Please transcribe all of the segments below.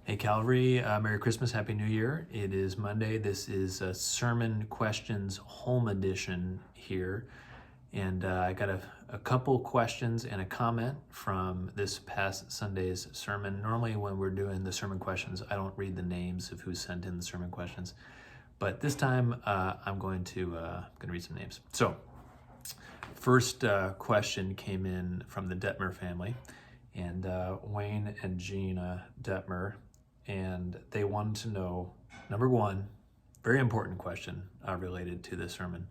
Hey Calvary, Merry Christmas, Happy New Year. It is Monday. This is a Sermon Questions Home Edition here. And I got a couple questions and a comment from this past Sunday's sermon. Normally when we're doing the sermon questions, I don't read the names of who sent in the sermon questions. But this time I'm going to read some names. So first question came in from the Detmer family. And Wayne and Gina Detmer, and they wanted to know, number one, very important question related to this sermon.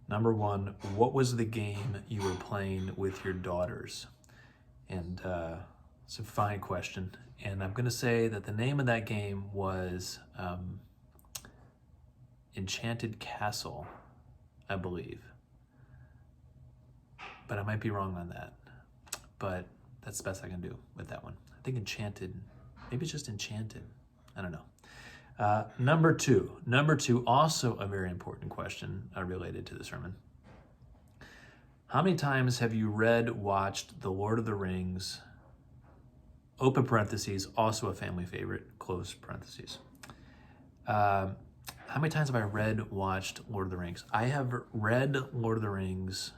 Number one, what was the game you were playing with your daughters? And it's a fine question. And I'm going to say that the name of that game was Enchanted Castle, I believe. But I might be wrong on that. But that's the best I can do with that one. I think Enchanted, maybe it's just Enchanted. I don't know. Number two, also a very important question related to the sermon. How many times have you watched The Lord of the Rings, open parentheses, also a family favorite, close parentheses? How many times have I watched Lord of the Rings? I have read Lord of the Rings,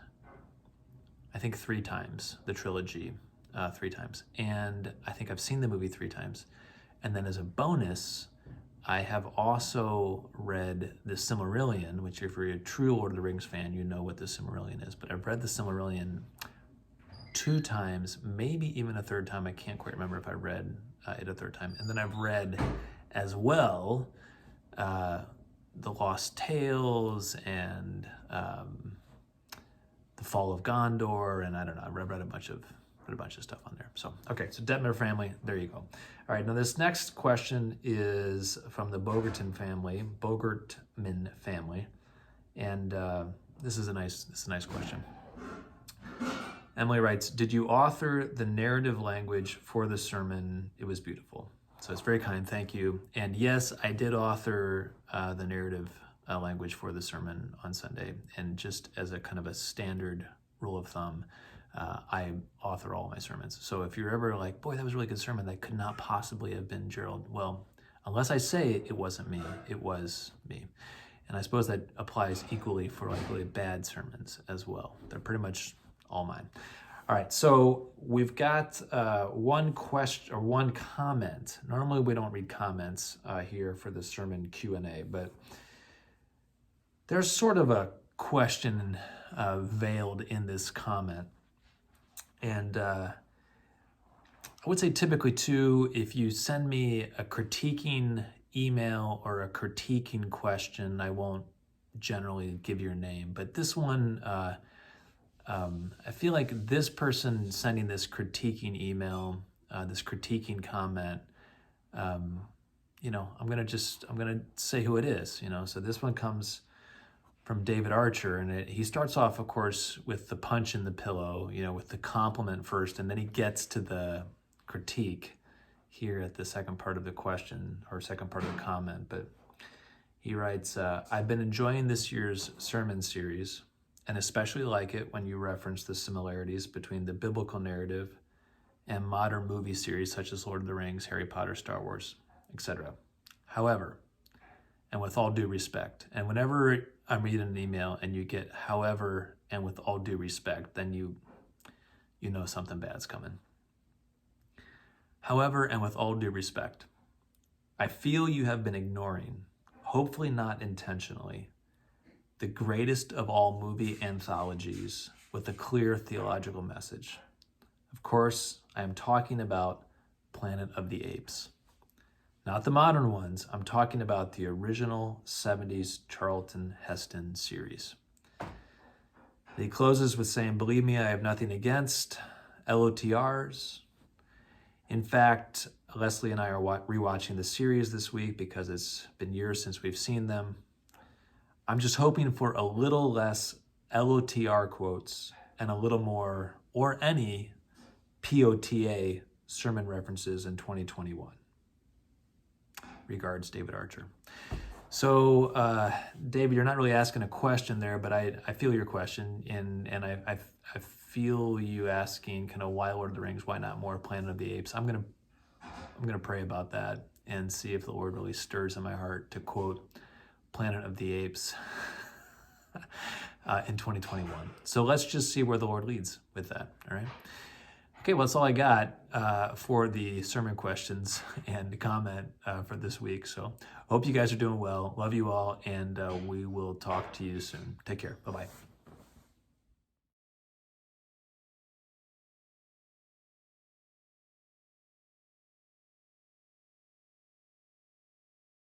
I think 3 times, the trilogy. 3 times. And I think I've seen the movie 3 times. And then as a bonus, I have also read the Silmarillion, which if you're a true Lord of the Rings fan, you know what the Silmarillion is. But I've read the Silmarillion 2 times, maybe even a 3rd time. I can't quite remember if I read it a 3rd time. And then I've read as well The Lost Tales and The Fall of Gondor, and I don't know, I read a bunch of stuff on there. So, okay, so Detmer family, there you go. All right, now this next question is from the Bogertman family, and this is a nice question. Emily writes, did you author the narrative language for the sermon? It was beautiful. So it's very kind, thank you. And yes, I did author the narrative language for the sermon on Sunday, and just as a kind of a standard rule of thumb, I author all my sermons. So if you're ever like, boy, that was a really good sermon, that could not possibly have been Gerald. Well, unless I say it wasn't me, it was me. And I suppose that applies equally for like really bad sermons as well. They're pretty much all mine. All right, so we've got one question or one comment. Normally we don't read comments here for the sermon Q&A, but there's sort of a question veiled in this comment. And I would say typically too, if you send me a critiquing email or a critiquing question, I won't generally give your name. But this one, I feel like this person sending this critiquing email, this critiquing comment, you know, I'm gonna say who it is. You know, so this one comes from David Archer, and he starts off, of course, with the punch in the pillow, you know, with the compliment first, and then he gets to the critique here at the second part of the question, or second part of the comment. But he writes, I've been enjoying this year's sermon series, and especially like it when you reference the similarities between the biblical narrative and modern movie series such as Lord of the Rings, Harry Potter, Star Wars, etc. However, and with all due respect, and whenever I'm reading an email and you get however and with all due respect, then you know something bad's coming. However, and with all due respect, I feel you have been ignoring, hopefully not intentionally, the greatest of all movie anthologies with a clear theological message. Of course, I am talking about Planet of the Apes. Not the modern ones, I'm talking about the original 70s Charlton Heston series. He closes with saying, believe me, I have nothing against LOTRs. In fact, Leslie and I are rewatching the series this week because it's been years since we've seen them. I'm just hoping for a little less LOTR quotes and a little more, or any, POTA sermon references in 2021. Regards, David Archer. So, David, you're not really asking a question there, but I feel your question, and I feel you asking kind of why Lord of the Rings, why not more Planet of the Apes. I'm I'm going to pray about that and see if the Lord really stirs in my heart to quote Planet of the Apes in 2021. So let's just see where the Lord leads with that, all right? Okay, well, that's all I got for the sermon questions and comment for this week. So hope you guys are doing well. Love you all, and we will talk to you soon. Take care. Bye-bye.